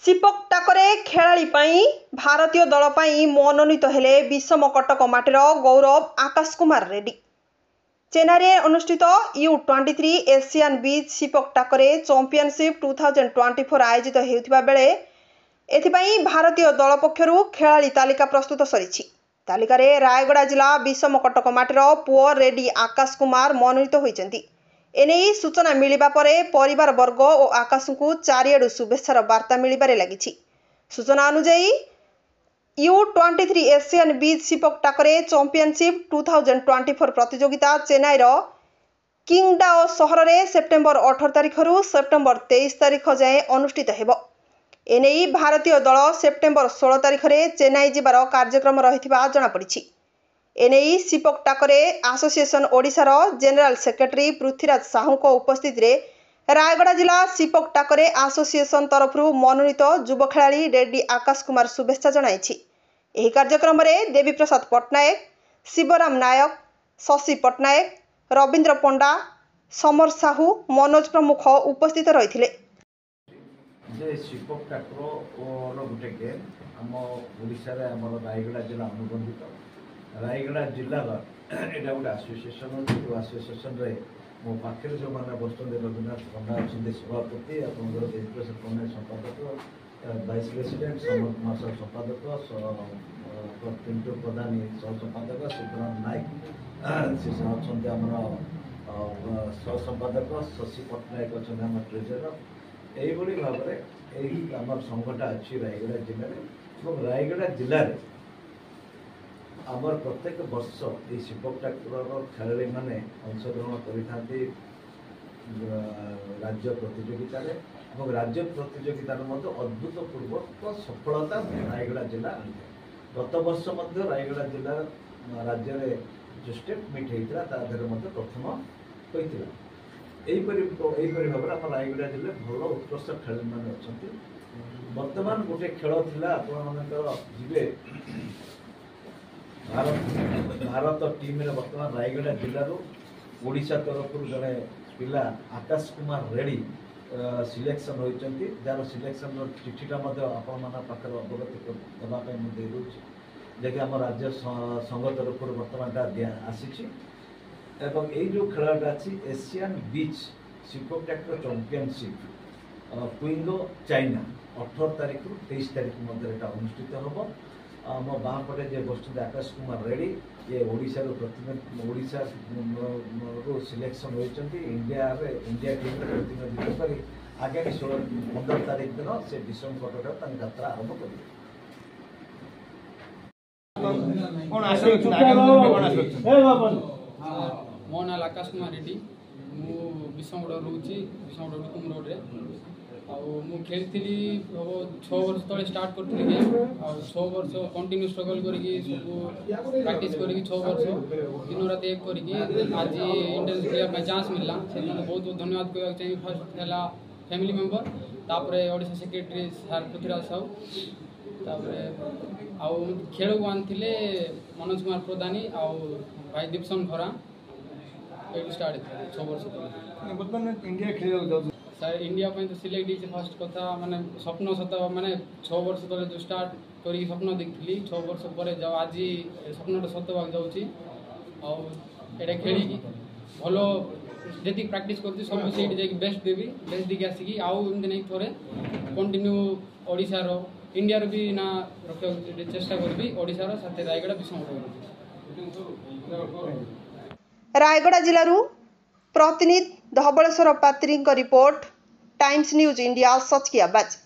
सीपक टाकरे खेलाड़ी भारतीय दल मनोनीत हेले विषम कटक माटीर गौरव आकाश कुमार रेड्डी। चेन्नई अनुष्ठित U23 एशियन बीच सीपक टाकरे चैंपियनशिप 2024 आयोजित होता बेले एथिपाई भारतीय दल पक्षरु खेलाड़ी तालिका प्रस्तुत सरी। तालिकार रायगड़ा जिला विषम कटक माटीर पुओ रेड्डी आकाश कुमार मनोनीत होती। एने सूचना मिलिबा परे परिवार वर्ग और आकाश को चारिआडु शुभेच्छार वार्ता मिलबारे लगी। सूचना अनुसार U23 एशियन बीच सीपक टाकरे चैंपियनशिप 2024 प्रतियोगिता चेन्नईर किंगडाओ सहर में सेप्टेम्बर 18 तारिख रु सेप्टेम्बर 23 तारिख जाए अनुष्ठित हेब। एने भारतीय दल सेप्टेम्बर 16 तारिख में चेन्नई जिबार कार्यक्रम रहिथिबा जणापड़ी। एने सीपक टाकरे एसोसिएशन ओडिशार जेनेराल सेक्रेटरी पृथ्वीराज साहू उपस्थित रायगड़ा जिला सीपक टाकरे एसोसिएशन तरफ मनोनीत युव खेलाड़ी रेड्डी आकाश कुमार शुभेच्छा जणाइछि। एही कार्यक्रम में देवी प्रसाद पट्टनायक, शिवराम नायक, शशि पट्टनायक, रवींद्र पंडा, समर साहू, मनोज प्रमुख उपस्थित रही। सीपक टाकर गोटे गेम आम ओडिशा रे आम रायगड़ा जिला अनुबंधित रायगड़ा जिलार यहाँ गोटे आसोसिएसन अच्छी जो आसोसिएसन मो पाखे जो मैंने बसुंत रघुनाथ पंडा अच्छा सभापति आपंकर देवप्रसाद पट्टनायक संपादक vice president summer Kumar Sahu संपादक पिंटू प्रधान सह संपादक शिवराम नायक सी अच्छा आमर सह संपादक शशि पट्टनायक अच्छा आम ट्रेजरर यही भाव में आम संघटा अच्छी रायगड़ा जिले में रायगड़ा जिले आमर प्रत्येक वर्ष ये सीपक टाकर खेलाड़ी मैंने अंशग्रहण करते राज्य प्रतियोगिता राज्य प्रतियोगितार अद्भुतपूर्वक सफलता रायगड़ा जिला गत वर्ष रायगड़ा जिला राज्य में जो स्टेट मीट होता प्रथम होता यहीपरी भाव में आम रायगड़ा जिले भल उत्कृष्ट खेलाड़ी मैंने अच्छा। बर्तमान गोटे खेल था आपे भारत टीम रे बर्तमान रायगड़ा जिलूर ओडिशा तरफ जड़े पिला आकाश कुमार रेड्डी सिलेक्शन होती जार सिलेक्शन चिठीटा आपण पाखे अवगत देवाई देखिए आम राज्य संघ तरफ बर्तमान आसी जो खेलटा अच्छी एशियन बीच सीपक टाकर चैंपियनशिप क्विंगो चाइना 18 तारिख रु 23 तारिख मध्य अनुष्ठित हम। मो बाँ पटे जे बस आकाश कुमार रेड्डी ये ओडिशा ओडिशा सिलेक्शन होती इंडिया टीम प्रतिनिधित्व कर आगामी 15 तारिख दिन से विषम कटक यात्रा आरंभ कर। मो ना आकाश कुमार रेड्डी मु विषमगढ़ रोचे विषमगढ़ कुम रोड मु खेलती 6 वर्ष तले स्टार्ट करी गेम 6 वर्ष कंटिन्यू स्ट्रगल करी सब प्रैक्टिस करी 6 वर्ष दिन रात एक करी आज इंडियन खेल चांस मिलला से बहुत बहुत धन्यवाद कहना चाहिए। फर्स्ट है फैमिली मेंबर तापर ओडिशा सेक्रेटरी सर पृथ्वीराज साहू तापर खेल को आनी मनोज कुमार प्रधानी भाई दीपसन खरा ये स्टार्ट 6 वर्ष बर्तमान इंडिया खेल सर इंडिया तो सिलेक्ट होती फर्स्ट कथा माने स्वप्न सत माने 6 वर्ष तले जो स्टार्ट करी स्वप्न देखी 6 वर्ष पर जब आज स्वप्नटा सत होगा जाऊँगी खेली भल जी प्रैक्टिस करती सब से बेस्ट देवी बेस्ट देखिए आसिकी आमती नहीं थे कंटिन्यू ओडिशार इंडिया भी ना रखा चेष्टा करी ओडिशार साथ रायगड़ा विषम रायगड़ा जिलूर प्रतिनिधि Dhabaleswar Patri report times news India सच की आवाज।